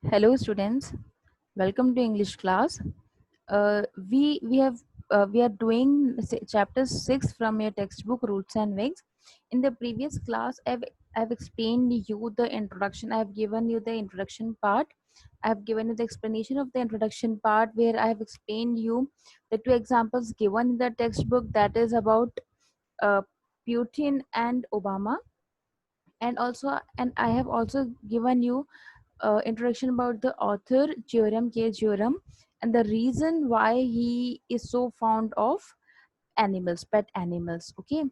Hello students, welcome to English class. We are doing chapter 6 from your textbook Roots and Wings. In the previous class I've explained you the introduction. I've given you the introduction part. I've given you the explanation of the introduction part where I have explained you the two examples given in the textbook, that is about uh, Putin and Obama, and I have also given you introduction about the author Jerome K. Jerome and the reason why he is so fond of animals, pet animals. Okay,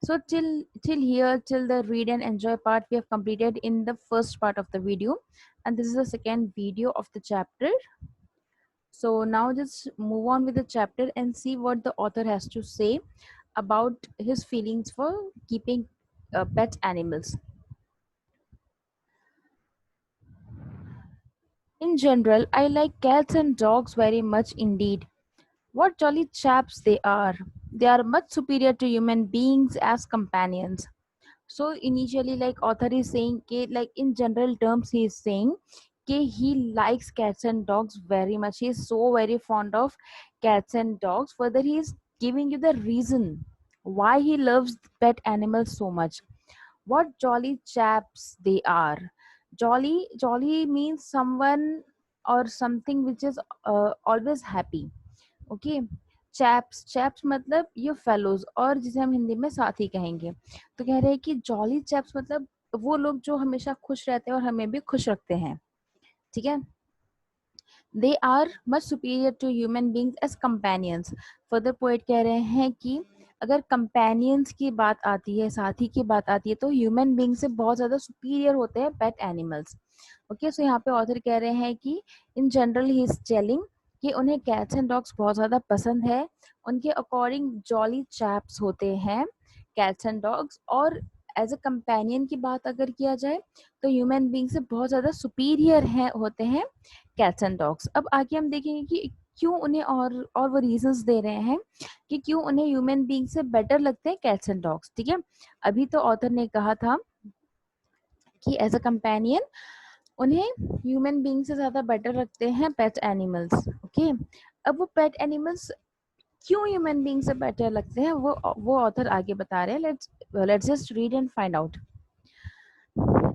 so till here, till the read and enjoy part, we have completed in the first part of the video, and this is the second video of the chapter. So now just move on with the chapter and see what the author has to say about his feelings for keeping pet animals. In general, I like cats and dogs very much indeed. What jolly chaps they are! They are much superior to human beings as companions. So initially, like author is saying, like in general terms, he is saying he likes cats and dogs very much. He is so very fond of cats and dogs. Further, he is giving you the reason why he loves pet animals so much. What jolly chaps they are! Jolly means someone or something which is always happy. Okay, chaps chaps मतलब ये fellows, और जिसे हम हिंदी में साथी कहेंगे। तो कह रहे हैं कि जॉली चैप्स मतलब वो लोग जो हमेशा खुश रहते हैं और हमें भी खुश रखते हैं। ठीक है, they are much superior to human beings as companions. Further poet कह रहे हैं कि अगर कंपेनियंस की बात आती है, साथी की बात आती है, तो ह्यूमन बींग से बहुत ज़्यादा सुपीरियर होते हैं पेट एनिमल्स। ओके, सो यहाँ पे ऑथर कह रहे हैं कि in general he is telling कि उन्हें कैट्स एंड डॉग्स बहुत ज़्यादा पसंद है। उनके अकॉर्डिंग जॉली चैप्स होते हैं कैट्स एंड डॉग्स, और एज अ कंपेनियन की बात अगर किया जाए तो ह्यूमन बींग से बहुत ज़्यादा सुपीरियर हैं होते हैं कैट्स एंड डॉग्स। अब आगे हम देखेंगे कि क्यों उन्हें, और वो रीजंस दे रहे हैं कि क्यों उन्हें ह्यूमन बींग से बेटर लगते हैं कैट्स एंड डॉग्स। ठीक है, अभी तो ऑथर ने कहा था कि एज अ कंपेनियन उन्हें ह्यूमन बींग से ज़्यादा बेटर रखते हैं पेट एनिमल्स। ओके, अब वो पेट एनिमल्स क्यों ह्यूमन बींग से बेटर लगते हैं वो ऑथर आगे बता रहे हैं। Let's just read and find out.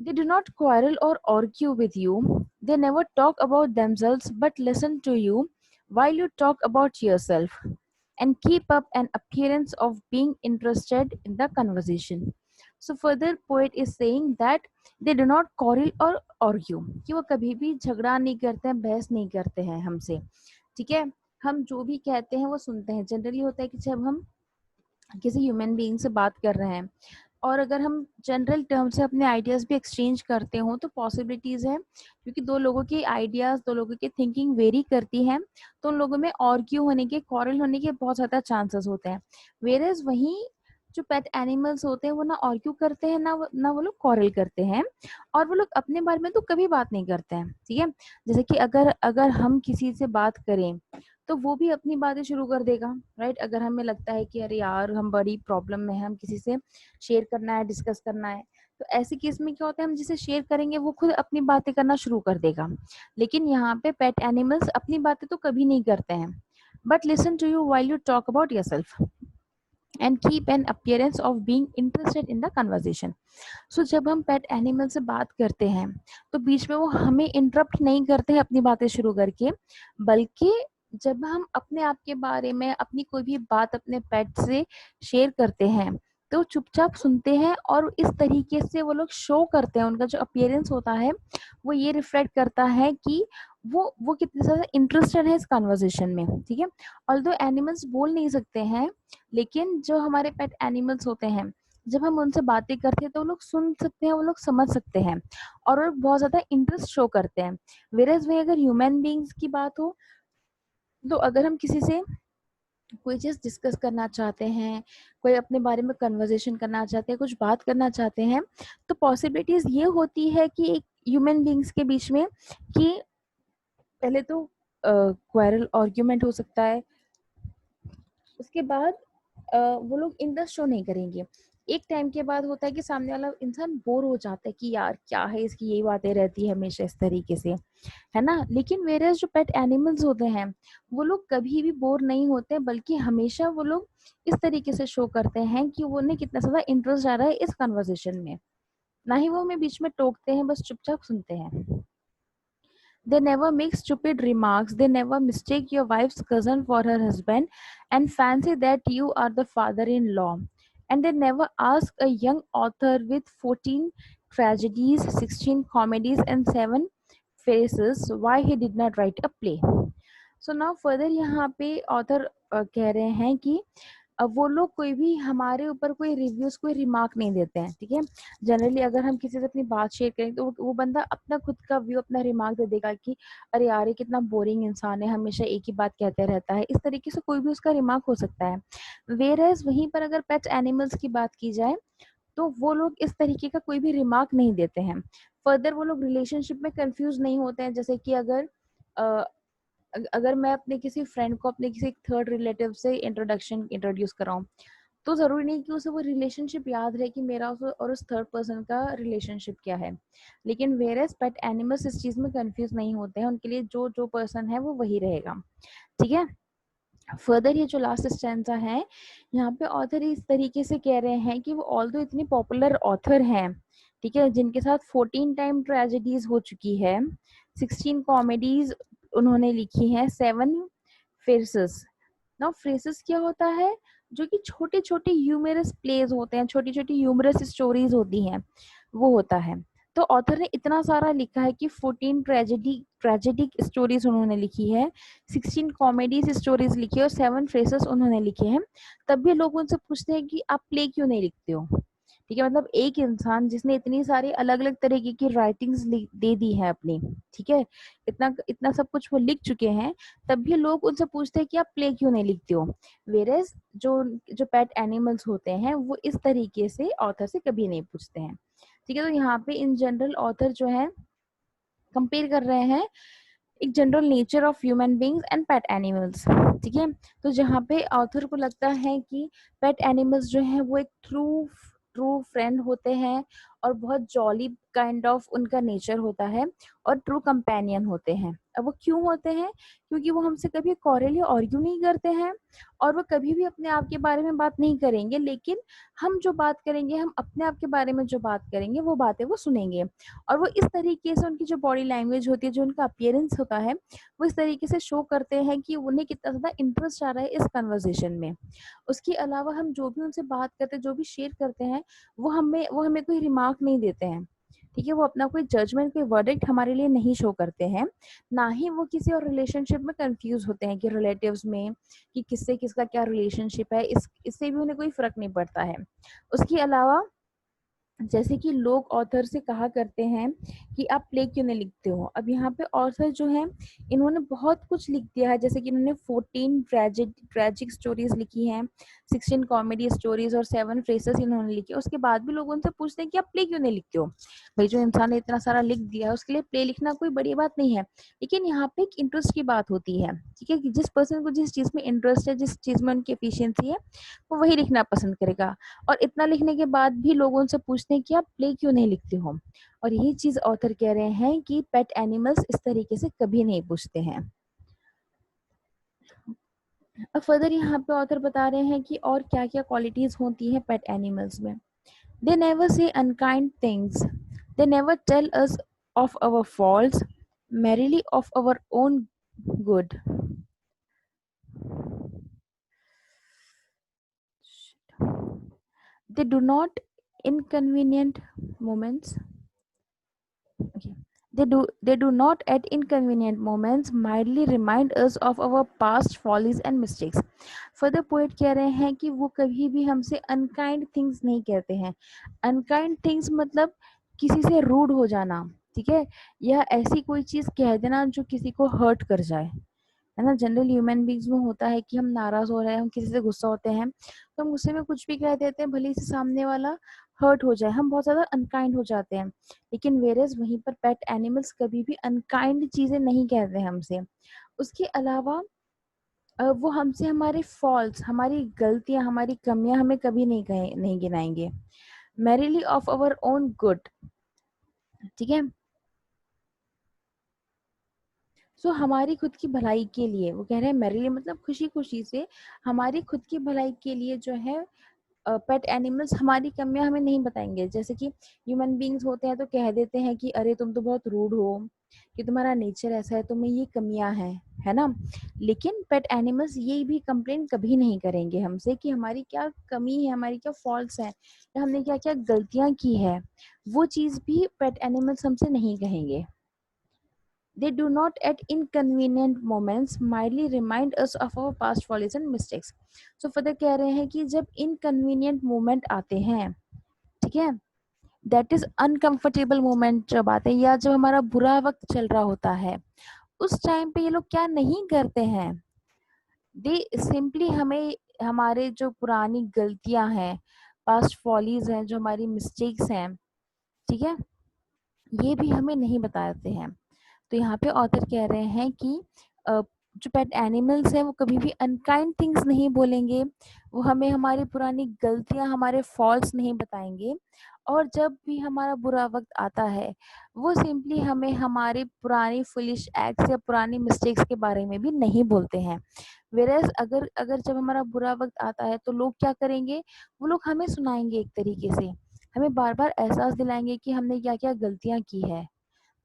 They do not quarrel or argue with you. They never talk about themselves but listen to you while you talk about yourself and keep up an appearance of being interested in the conversation. So further poet is saying that they do not quarrel or argue, कि वो कभी भी झगड़ा नहीं करते हैं, बहस नहीं करते हैं हमसे। ठीक है, हम जो भी कहते हैं वो सुनते हैं। जनरली होता है कि जब हम किसी ह्यूमन बीइंग से बात कर रहे हैं और अगर हम जनरल टर्म से अपने आइडियाज़ भी एक्सचेंज करते हो तो पॉसिबिलिटीज़ है, क्योंकि दो लोगों की आइडियाज़, दो लोगों की थिंकिंग वेरी करती है, तो उन लोगों में आर्ग्यू होने के, क्वारल होने के बहुत ज़्यादा चांसेस होते हैं। वेयरएज वहीं जो पेट एनिमल्स होते हैं वो ना आर्ग्यू करते हैं, ना वो लोग क्वारल करते हैं, और वो लोग अपने बारे में तो कभी बात नहीं करते हैं। ठीक है, जैसे कि अगर अगर हम किसी से बात करें तो वो भी अपनी बातें शुरू कर देगा, राइट। अगर हमें लगता है कि अरे यार हम बड़ी प्रॉब्लम में हैं, हम किसी से शेयर करना है, डिस्कस करना है, तो ऐसे केस में क्या होता है, हम जिसे शेयर करेंगे वो खुद अपनी बातें करना शुरू कर देगा। लेकिन यहाँ पे पेट एनिमल्स अपनी बातें तो कभी नहीं करते हैं, but listen to you while you talk about yourself and keep an appearance of being interested in the conversation. So जब हम पेट एनिमल से बात करते हैं तो बीच में वो हमें इंटरप्ट नहीं करते हैं अपनी बातें शुरू करके, बल्कि जब हम अपने आप के बारे में अपनी कोई भी बात अपने पेट से शेयर करते हैं तो चुपचाप सुनते हैं, और इस तरीके से वो लोग शो करते हैं, उनका जो अपीयरेंस होता है वो ये रिफ्लेक्ट करता है कि वो कितने ज़्यादा इंटरेस्टेड है इस कन्वर्सेशन में। ठीक है, ऑल्दो एनिमल्स बोल नहीं सकते हैं, लेकिन जो हमारे पेट एनिमल्स होते हैं जब हम उनसे बातें करते हैं तो वो लोग सुन सकते हैं, वो लोग समझ सकते हैं, और वो लोग बहुत ज़्यादा इंटरेस्ट शो करते हैं। वेरएज वही अगर ह्यूमन बींग्स की बात हो तो अगर हम किसी से कोई चीज़ डिस्कस करना चाहते हैं, कोई अपने बारे में कन्वर्सेशन करना चाहते हैं, कुछ बात करना चाहते हैं, तो पॉसिबिलिटीज़ ये होती है कि एक ह्यूमन बींग्स के बीच में कि पहले तो क्वेरल आर्ग्यूमेंट हो सकता है, उसके बाद वो लोग इंटरेस्ट शो नहीं करेंगे। एक टाइम के बाद होता है कि सामने वाला इंसान बोर हो जाता है कि यार क्या है इसकी, यही बातें रहती है हमेशा इस तरीके से, है ना। लेकिन वेरएज़ जो पेट एनिमल्स होते हैं वो लोग कभी भी बोर नहीं होते, बल्कि हमेशा वो लोग इस तरीके से शो करते हैं कि वो उन्हें कितना ज़्यादा इंटरेस्ट आ रहा है इस कन्वर्सेशन में। ना ही वो हमें बीच में टोकते हैं, बस चुपचाप सुनते हैं। They never make stupid remarks. They never mistake your wife's cousin for her husband and fancy that you are the father in law. And they never ask a young author with 14 tragedies, 16 comedies, and 7 faces why he did not write a play. So now further यहाँ पे author कह रहे हैं कि अब वो लोग कोई भी हमारे ऊपर कोई रिव्यूज, कोई रिमार्क नहीं देते हैं, ठीक है। जनरली अगर हम किसी से अपनी बात शेयर करें तो वो बंदा अपना खुद का व्यू, अपना रिमार्क दे देगा कि अरे यार ये कितना बोरिंग इंसान है, हमेशा एक ही बात कहते रहता है, इस तरीके से कोई भी उसका रिमार्क हो सकता है। वेयरएज वहीं पर अगर पेट एनिमल्स की बात की जाए तो वो लोग इस तरीके का कोई भी रिमार्क नहीं देते हैं। फर्दर वो लोग रिलेशनशिप में कंफ्यूज नहीं होते हैं। जैसे कि अगर मैं अपने किसी फ्रेंड को अपने किसी थर्ड रिलेटिव से इंट्रोड्यूस कराऊं, तो ज़रूरी नहीं कि उसे वो रिलेशनशिप याद रहे कि मेरा और उस थर्ड पर्सन का रिलेशनशिप क्या है। लेकिन वेयरएज़ पेट एनिमल्स इस चीज़ में कंफ्यूज नहीं होते हैं, उनके लिए जो जो पर्सन है वो वही रहेगा, ठीक है। फर्दर ये जो लास्ट स्टैंजा है, यहाँ पे ऑथर इस तरीके से कह रहे हैं कि वो ऑल्दो इतनी पॉपुलर ऑथर हैं, ठीक है, जिनके साथ 14 टाइम ट्रेजेडीज हो चुकी है, 16 कॉमेडीज उन्होंने लिखी हैं, 7 फेसेस। नाउ फ्रेसेस क्या होता है, जो कि छोटे छोटे ह्यूमरस प्लेज होते हैं, छोटी छोटी ह्यूमरस स्टोरीज होती हैं, वो होता है। तो ऑथर ने इतना सारा लिखा है कि 14 ट्रेजेडिक स्टोरीज उन्होंने लिखी है, 16 कॉमेडीज स्टोरीज लिखी है और 7 फ्रेसेस उन्होंने लिखे हैं। तब भी लोग उनसे पूछते हैं कि आप प्ले क्यों नहीं लिखते हो, ठीक है। मतलब एक इंसान जिसने इतनी सारी अलग अलग तरीके की राइटिंग्स दे दी है अपनी, ठीक है, इतना इतना सब कुछ वो लिख चुके हैं, तब भी लोग उनसे पूछते हैं कि आप प्ले क्यों नहीं लिखते हो। वेरेज जो जो पेट एनिमल्स होते हैं वो इस तरीके से ऑथर से कभी नहीं पूछते हैं, ठीक है। तो यहाँ पे इन जनरल ऑथर जो है कंपेयर कर रहे हैं एक general nature of human beings and pet animals, ठीक है। तो जहाँ पे ऑथर को लगता है कि पेट एनिमल्स जो है वो एक ट्रू ट्रू फ्रेंड होते हैं और बहुत जॉली काइंड ऑफ उनका नेचर होता है और ट्रू कंपेनियन होते हैं। अब वो क्यों होते हैं, क्योंकि वो हमसे कभी कॉरेल या आर्ग्यू नहीं करते हैं और वो कभी भी अपने आप के बारे में बात नहीं करेंगे, लेकिन हम जो बात करेंगे, हम अपने आप के बारे में जो बात करेंगे वो बातें वो सुनेंगे। और वो इस तरीके से उनकी जो बॉडी लैंग्वेज होती है, जो उनका अपीयरेंस होता है, वो इस तरीके से शो करते हैं कि उन्हें कितना ज़्यादा इंटरेस्ट आ रहा है इस कन्वर्सेशन में। उसके अलावा हम जो भी उनसे बात करते हैं, जो भी शेयर करते हैं, वो हमें कोई रिमार्क नहीं देते हैं, ठीक है। वो अपना कोई जजमेंट, कोई वर्डिक्ट हमारे लिए नहीं शो करते हैं। ना ही वो किसी और रिलेशनशिप में कंफ्यूज होते हैं कि रिलेटिव्स में कि किससे किसका क्या रिलेशनशिप है, इससे भी उन्हें कोई फर्क नहीं पड़ता है। उसके अलावा जैसे कि लोग ऑथर से कहा करते हैं कि आप प्ले क्यों नहीं लिखते हो। अब यहाँ पे ऑथर जो है इन्होंने बहुत कुछ लिख दिया है, जैसे कि इन्होंने 14 ट्रेजिक स्टोरीज लिखी हैं, 16 कॉमेडी स्टोरीज और 7 फ्रेसेस इन्होंने लिखे। उसके बाद भी लोग उनसे पूछते हैं कि आप प्ले क्यों नहीं लिखते हो। भाई जो इंसान ने इतना सारा लिख दिया है उसके लिए प्ले लिखना कोई बड़ी बात नहीं है। लेकिन यहाँ पे एक इंटरेस्ट की बात होती है, ठीक है, कि जिस पर्सन को जिस चीज़ में इंटरेस्ट है, जिस चीज़ में उनकी एफिशिएंसी है, वो वही लिखना पसंद करेगा। और इतना लिखने के बाद भी लोग उनसे पूछते हैं कि आप प्ले क्यों नहीं लिखते हो। और यही चीज ऑथर कह रहे हैं कि पेट एनिमल्स इस तरीके से कभी नहीं पूछते हैं। अब फर्दर यहाँ पे ऑथर बता रहे हैं कि और क्या क्या क्वालिटीज होती हैं पेट एनिमल्स में। They never say unkind things, they never tell us of our faults, merely of our own good. They do not inconvenient moments. Okay. They do not at inconvenient moments mildly remind us of our past follies and mistakes. Further poet कह रहे हैं कि वो कभी भी हमसे unkind things नहीं कहते हैं। अनकाइंड थिंग्स मतलब किसी से रूड हो जाना, ठीक है, या ऐसी कोई चीज कह देना जो किसी को हर्ट कर जाए, है ना। जनरल ह्यूमन बींग्स में होता है कि हम नाराज हो रहे हैं, हम किसी से गुस्सा होते हैं, तो हम गुस्से में कुछ भी कह देते हैं, भले से सामने वाला हर्ट हो जाए, हम बहुत ज्यादा अनकाइंड हो जाते हैं। लेकिन वेरेज वहीं पर पेट एनिमल्स कभी भी अनकाइंड चीजें नहीं कहते हैं हमसे। उसके अलावा वो हमसे हमारे फॉल्ट्स, हमारी गलतियां, हमारी कमियां हमें कभी नहीं गिनाएंगे। Merrily of our own good. ठीक है। सो हमारी खुद की भलाई के लिए वो कह रहे हैं, मैरिली मतलब खुशी खुशी से, हमारी खुद की भलाई के लिए जो है पेट एनिमल्स हमारी कमियां हमें नहीं बताएंगे। जैसे कि ह्यूमन बींग्स होते हैं तो कह देते हैं कि अरे तुम तो बहुत रूड हो, कि तुम्हारा नेचर ऐसा है, तुम्हें ये कमियां हैं, है ना। लेकिन पेट एनिमल्स ये भी कंप्लेन कभी नहीं करेंगे हमसे कि हमारी क्या कमी है, हमारी क्या फॉल्ट्स हैं, या हमने क्या क्या गलतियां की है। वो चीज भी पेट एनिमल्स हमसे नहीं कहेंगे। They do not at inconvenient moments mildly remind us of our past follies and mistakes. So further कह रहे हैं कि जब inconvenient moment आते हैं, ठीक है, दैट इज अनकंफर्टेबल मोमेंट जब आते हैं, या जब हमारा बुरा वक्त चल रहा होता है, उस टाइम पे ये लोग क्या नहीं करते हैं, दे सिंपली हमें हमारे जो पुरानी गलतियां हैं, पास्ट फॉलीज हैं, जो हमारी मिस्टेक्स हैं, ठीक है, ये भी हमें नहीं बताते हैं। तो यहाँ पे ऑथर कह रहे हैं कि जो पेट एनिमल्स हैं वो कभी भी अनकाइंड थिंग्स नहीं बोलेंगे, वो हमें हमारी पुरानी गलतियां, हमारे फॉल्ट्स नहीं बताएंगे, और जब भी हमारा बुरा वक्त आता है वो सिंपली हमें हमारे पुरानी फुलिश एक्ट्स या पुरानी मिस्टेक्स के बारे में भी नहीं बोलते हैं। वेरएज अगर अगर जब हमारा बुरा वक्त आता है तो लोग क्या करेंगे, वो लोग हमें सुनाएंगे, एक तरीके से हमें बार बार एहसास दिलाएंगे कि हमने क्या क्या गलतियां की है,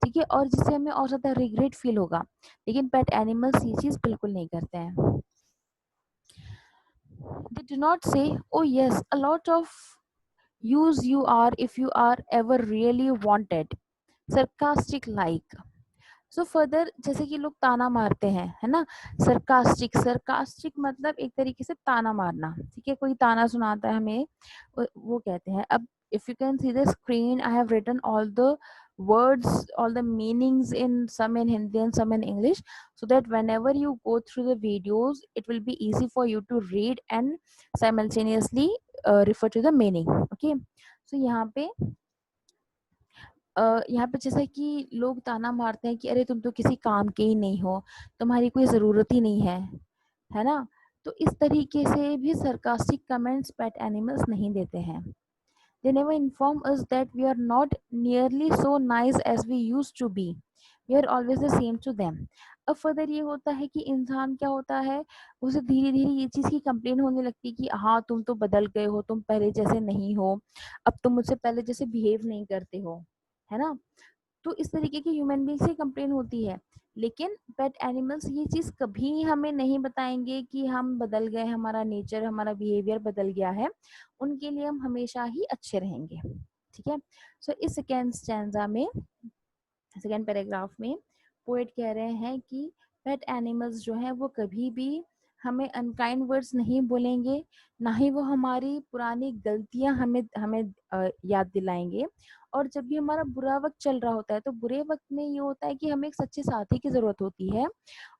ठीक है, और जिससे हमें और ज़्यादा रिग्रेट फील होगा। लेकिन पेट एनिमल्स ये चीज़ बिल्कुल नहीं करते हैं। दे do not say oh yes a lot of use you are if you are ever really wanted, sarcastic like. So further जैसे कि लोग ताना मारते हैं, है ना, सरकास्टिक, सरकास्टिक मतलब एक तरीके से ताना मारना, ठीक है, कोई ताना सुनाता है हमें, वो कहते हैं। अब if you can see the screen, I have written all the words, all the meanings in some in Hindi and some in English, so that whenever you go through the videos it will be easy for you to read and simultaneously refer to the meaning. Okay, so यहाँ पे जैसा कि लोग ताना मारते हैं कि अरे तुम तो किसी काम के ही नहीं हो, तुम्हारी कोई ज़रूरत ही नहीं है ना। तो इस तरीके से भी सरकास्टिक कमेंट्स पेट एनिमल्स नहीं देते हैं। They never inform us that we are not nearly so nice as we used to be. We are always the same to them. अब फर्दर ये होता है कि इंसान क्या होता है, उसे धीरे धीरे ये चीज़ की कंप्लेन होने लगती है कि हाँ तुम तो बदल गए हो, तुम पहले जैसे नहीं हो, अब तुम मुझसे पहले जैसे बिहेव नहीं करते हो, है ना। तो इस तरीके की ह्यूमन बीइंग से कंप्लेन होती है। लेकिन पेट एनिमल्स ये चीज़ कभी हमें नहीं बताएंगे कि हम बदल गए, हमारा नेचर, हमारा बिहेवियर बदल गया है, उनके लिए हम हमेशा ही अच्छे रहेंगे। ठीक है। सो इस सेकेंड स्टैंजा में, सेकेंड पैराग्राफ में पोएट कह रहे हैं कि पेट एनिमल्स जो हैं वो कभी भी हमें अनकाइंड वर्ड्स नहीं बोलेंगे, ना ही वो हमारी पुरानी गलतियां हमें हमें याद दिलाएंगे। और जब भी हमारा बुरा वक्त चल रहा होता है तो बुरे वक्त में ये होता है कि हमें एक सच्चे साथी की ज़रूरत होती है,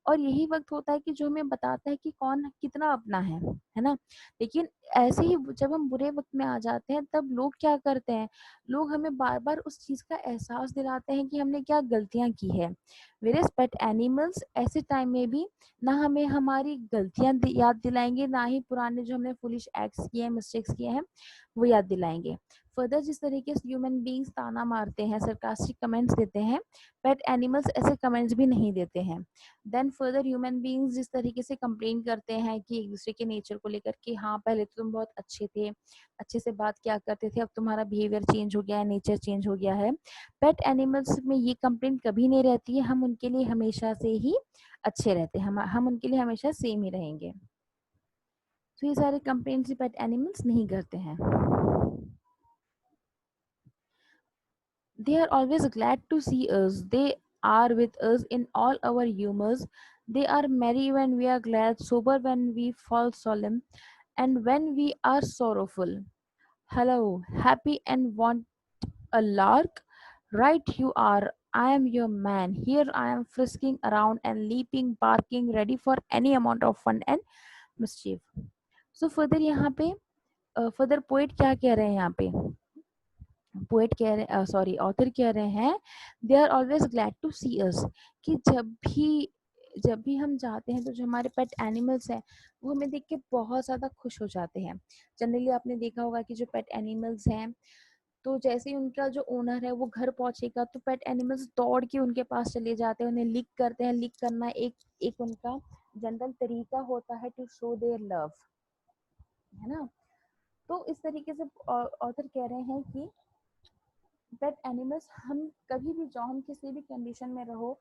और यही वक्त होता है कि जो हमें बताता है कि कौन कितना अपना है ना। लेकिन ऐसे ही जब हम बुरे वक्त में आ जाते हैं तब लोग क्या करते हैं, लोग हमें बार बार उस चीज़ का एहसास दिलाते हैं कि हमने क्या गलतियां की है। वेरेस पेट एनिमल्स ऐसे टाइम में भी ना हमें हमारी गलतियां याद दिलाएंगे, ना ही पुराने जो हमने फुलिश एक्ट्स किए हैं, मिस्टेक्स किए हैं, वो याद दिलाएंगे। फर्दर जिस तरीके से ह्यूमन बींग्स ताना मारते हैं, सरकास्टिक कमेंट्स देते हैं, पेट एनिमल्स ऐसे कमेंट्स भी नहीं देते हैं। देन फर्दर ह्यूमन बींग्स जिस तरीके से कंप्लेन करते हैं कि एक दूसरे के नेचर को लेकर कि हाँ पहले तो तुम बहुत अच्छे थे, अच्छे से बात किया करते थे, अब तुम्हारा बिहेवियर चेंज हो गया है, नेचर चेंज हो गया है, पेट एनिमल्स में ये कंप्लेन कभी नहीं रहती है। हम उनके लिए हमेशा से ही अच्छे रहते हैं, हम उनके लिए हमेशा सेम ही रहेंगे। तो ये सारे कंप्लेन पेट एनिमल्स नहीं करते हैं। They are always glad to see us. They are with us in all our humors. They are merry when we are glad, sober when we fall solemn, and when we are sorrowful. Hello, happy and want a lark? Right you are. I am your man. Here I am frisking around and leaping, barking, ready for any amount of fun and mischief. So further यहाँ पे further poet क्या कह रहे हैं यहाँ पे, poet कह रहे सॉरी ऑथर कह रहे हैं, they are always glad to see us, कि जब भी जब भी हम जाते हैं तो जो हमारे पेट एनिमल्स हैं वो हमें देख के बहुत ज़्यादा खुश हो जाते हैं। जनरली आपने देखा होगा कि जो पेट एनिमल्स हैं तो जैसे ही उनका जो ओनर है वो घर पहुंचेगा तो पेट एनिमल्स दौड़ के उनके पास चले जाते हैं, उन्हें लिक करते हैं। लिक करना एक एक उनका जनरल तरीका होता है टू शो देयर लव, है ना। तो इस तरीके से ऑथर कह रहे हैं कि पेट एनिमल्स हम कभी भी जाओ, हम किसी भी कंडीशन में रहो,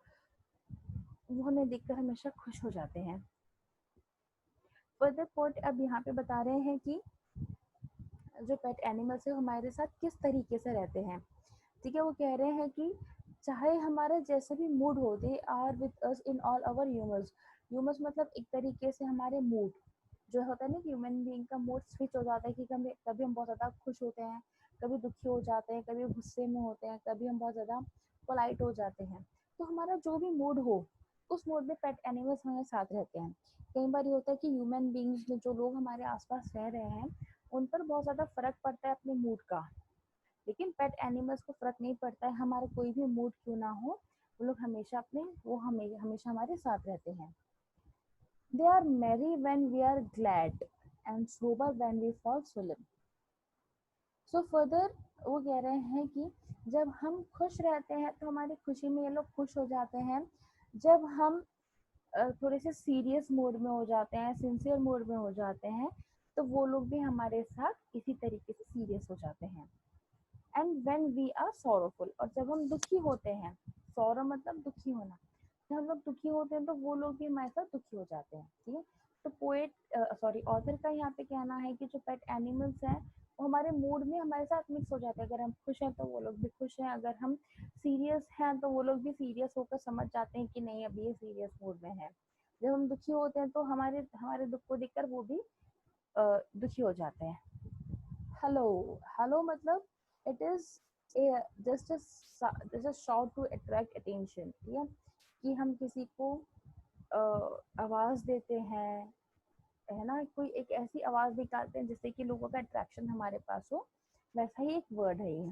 वो हमें देखकर हमेशा खुश हो जाते हैं। फर्दर पॉइंट अब यहाँ पे बता रहे हैं कि जो पेट एनिमल्स है हमारे साथ किस तरीके से रहते हैं। ठीक है, वो कह रहे हैं कि चाहे हमारा जैसे भी मूड हो, they are with us in all our humours. Humours मतलब एक तरीके से हमारे मूड जो होता है ना कि ह्यूमन बीइंग का मूड स्विच हो जाता है कि कभी हम बहुत ज़्यादा खुश होते हैं, कभी दुखी हो जाते हैं, कभी गुस्से में होते हैं, कभी हम बहुत ज़्यादा पोलाइट हो जाते हैं। तो हमारा जो भी मूड हो उस मूड में पेट एनिमल्स हमारे साथ रहते हैं। कई बार ये होता है कि ह्यूमन बींग्स में जो लोग हमारे आसपास रह रहे हैं उन पर बहुत ज़्यादा फर्क पड़ता है अपने मूड का, लेकिन पेट एनिमल्स को फर्क नहीं पड़ता है, हमारा कोई भी मूड क्यों ना हो, वो लोग हमेशा अपने वो हमेशा हमारे साथ रहते हैं। They are merry when we are glad and sober when we fall asleep. So further वो कह रहे हैं कि जब हम खुश रहते हैं तो हमारी खुशी में ये लोग खुश हो जाते हैं। जब हम थोड़े से सीरियस मूड में हो जाते हैं, सिंसियर मूड में हो जाते हैं, तो वो लोग भी हमारे साथ इसी तरीके से सीरियस हो जाते हैं। And when we are sorrowful, और जब हम दुखी होते हैं, सॉरो मतलब दुखी होना, जब हम लोग दुखी होते हैं तो वो लोग भी हमारे साथ दुखी हो जाते हैं। ठीक है, तो पोएट सॉरी ऑथर का यहाँ पे कहना है कि जो पेट एनिमल्स हैं वो हमारे मूड में हमारे साथ मिक्स हो जाते हैं। अगर हम खुश हैं तो वो लोग भी खुश हैं, अगर हम सीरियस हैं तो वो लोग भी सीरियस होकर समझ जाते हैं कि नहीं अभी ये सीरियस मूड में है। जब हम दुखी होते हैं तो हमारे हमारे दुख को देखकर वो भी दुखी हो जाते हैं। हेलो, हेलो मतलब it is a just a shot to attract attention. ठीक है, कि हम किसी को आवाज देते हैं, है ना, कोई एक ऐसी आवाज निकालते हैं जिससे कि लोगों का अट्रैक्शन हमारे पास हो, वैसा ही एक वर्ड है ये।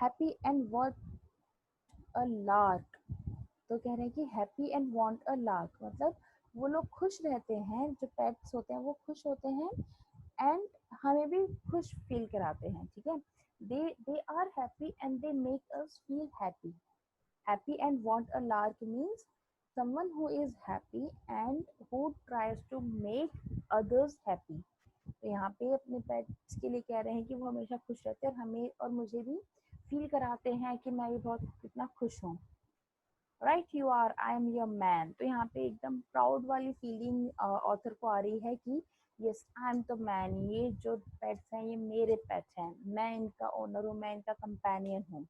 Happy and want a lark, तो कह रहे हैं कि happy and want a lark मतलब वो लोग खुश रहते हैं, जो पेट्स होते हैं वो खुश होते हैं एंड हमें भी खुश फील कराते हैं। ठीक है, they are happy and they make us feel happy. Happy and want a lark means someone who is happy and who tries to make others happy। तो यहाँ पे अपने पेट्स के लिए कह रहे हैं कि वो हमेशा खुश रहते हैं और हमें और मुझे भी फील कराते हैं कि मैं भी बहुत कितना खुश हूँ। Right, you are I am your man, तो यहाँ पे एकदम प्राउड वाली फीलिंग ऑथर को आ रही है कि yes I am the man, ये जो पेट्स हैं ये मेरे पेट्स हैं, मैं इनका ओनर हूँ, मैं इनका कंपेनियन हूँ।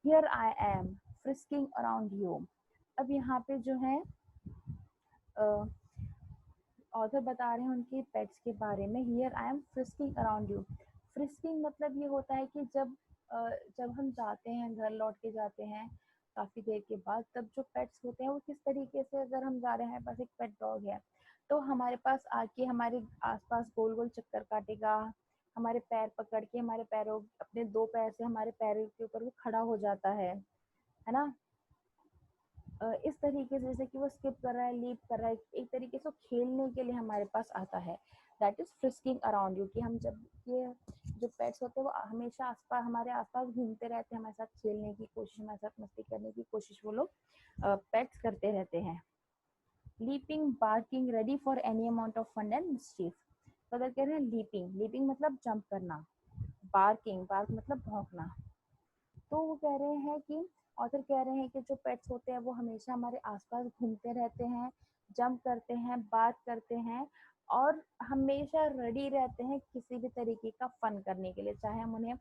Here I am frisking around you. अब यहाँ पे जो है ऑथर बता रहे हैं उनके पेट्स के बारे में। Here I am frisking around you. Frisking मतलब ये होता है कि जब हम जाते हैं, घर लौट के जाते हैं काफ़ी देर के बाद, तब जो पेट्स होते हैं वो किस तरीके से, अगर हम जा रहे हैं, हमारे पास एक पेट डॉग है तो हमारे पास आके हमारे आसपास गोल गोल चक्कर काटेगा, हमारे पैर पकड़ के, हमारे पैरों अपने दो पैर से हमारे पैरों के ऊपर वो खड़ा हो जाता है ना। इस तरीके से जैसे कि वो स्किप कर रहा है, लीप कर रहा है, एक तरीके से खेलने के लिए हमारे पास आता है। That is frisking around you, कि हम जब ये जो पेट्स होते हैं वो हमेशा आसपास हमारे आसपास घूमते रहते हैं, हमारे साथ खेलने की कोशिश, हमारे साथ मस्ती करने की कोशिश वो लोग पेट्स करते रहते हैं। Leaping barking ready for any amount of fun and mischief. तो अगर कह रहे हैं लीपिंग, लीपिंग मतलब जंप करना, बार्किंग, बार्क मतलब भौंकना। तो वो कह रहे हैं कि ऑथर कह रहे हैं कि जो पेट्स होते हैं वो हमेशा हमारे आसपास घूमते रहते हैं, जंप करते हैं, बात करते हैं और हमेशा रेडी रहते हैं किसी भी तरीके का फन करने के लिए। चाहे हम उन्हें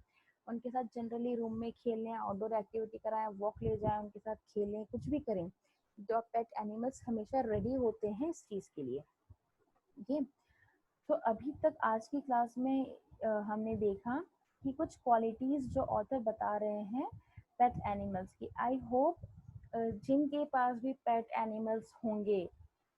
उनके साथ जनरली रूम में खेलें, आउटडोर एक्टिविटी कराएं, वॉक ले जाएं, उनके साथ खेलें, कुछ भी करें, जो पेट एनिमल्स हमेशा रेडी होते हैं इस चीज़ के लिए। ओके, तो अभी तक आज की क्लास में हमने देखा कि कुछ क्वालिटीज़ जो ऑथर बता रहे हैं पेट एनिमल्स की। आई होप जिनके पास भी पेट एनिमल्स होंगे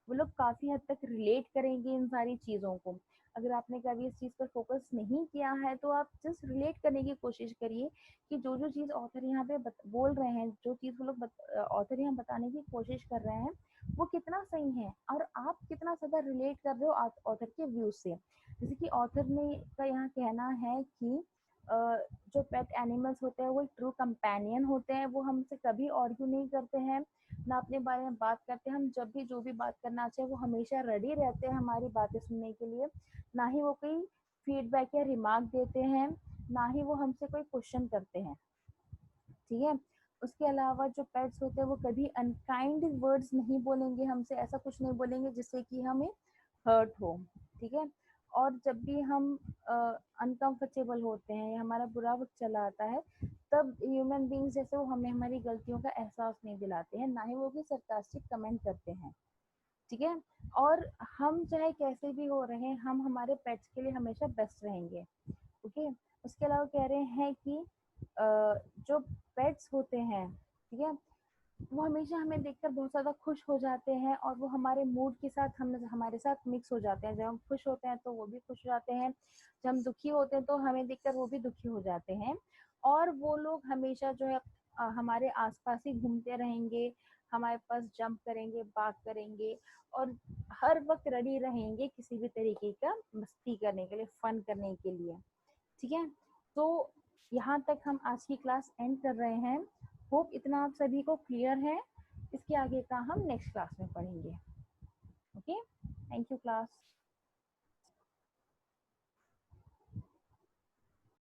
वो लोग काफ़ी हद तक रिलेट करेंगे इन सारी चीज़ों को। अगर आपने कभी इस चीज़ पर फोकस नहीं किया है तो आप जस्ट रिलेट करने की कोशिश करिए कि जो जो चीज़ ऑथर यहाँ पे बोल रहे हैं, जो चीज़ वो लोग ऑथर यहाँ बताने की कोशिश कर रहे हैं वो कितना सही है और आप कितना ज़्यादा रिलेट कर रहे हो ऑथर के व्यू से। जैसे कि ऑथर ने का यहाँ कहना है कि जो पेट एनिमल्स होते हैं वो ट्रू कंपेनियन होते हैं, वो हमसे कभी आर्ग्यू नहीं करते हैं, ना अपने बारे में बात करते हैं। हम जब भी जो भी बात करना चाहे वो हमेशा रेडी रहते हैं हमारी बातें सुनने के लिए, ना ही वो कोई फीडबैक या रिमार्क देते हैं, ना ही वो हमसे कोई क्वेश्चन करते हैं। ठीक है, उसके अलावा जो पेट्स होते हैं वो कभी अनकाइंड वर्ड्स नहीं बोलेंगे हमसे, ऐसा कुछ नहीं बोलेंगे जिससे कि हमें हर्ट हो। ठीक है, और जब भी हम अनकंफर्टेबल होते हैं या हमारा बुरा वक्त चला आता है तब ह्यूमन बींग्स जैसे वो हमें हमारी गलतियों का एहसास नहीं दिलाते हैं, ना ही वो भी सरकास्टिक कमेंट करते हैं। ठीक है, और हम चाहे कैसे भी हो रहे हैं हम हमारे पेट्स के लिए हमेशा बेस्ट रहेंगे। ओके, उसके अलावा कह रहे हैं कि जो पेट्स होते हैं, ठीक है, वो हमेशा हमें देखकर बहुत ज़्यादा खुश हो जाते हैं और वो हमारे मूड के साथ हम हमारे साथ मिक्स हो जाते हैं। जब हम खुश होते हैं तो वो भी खुश हो जाते हैं, जब हम दुखी होते हैं तो हमें देखकर वो भी दुखी हो जाते हैं। और वो लोग हमेशा जो है हमारे आसपास ही घूमते रहेंगे, हमारे पास जंप करेंगे, बात करेंगे और हर वक्त रेडी रहेंगे किसी भी तरीके का मस्ती करने के लिए, फन करने के लिए। ठीक है, तो यहाँ तक हम आज की क्लास एंड कर रहे हैं। होप इतना आप सभी को क्लियर है। इसके आगे का हम नेक्स्ट क्लास में पढ़ेंगे। Okay, thank you class.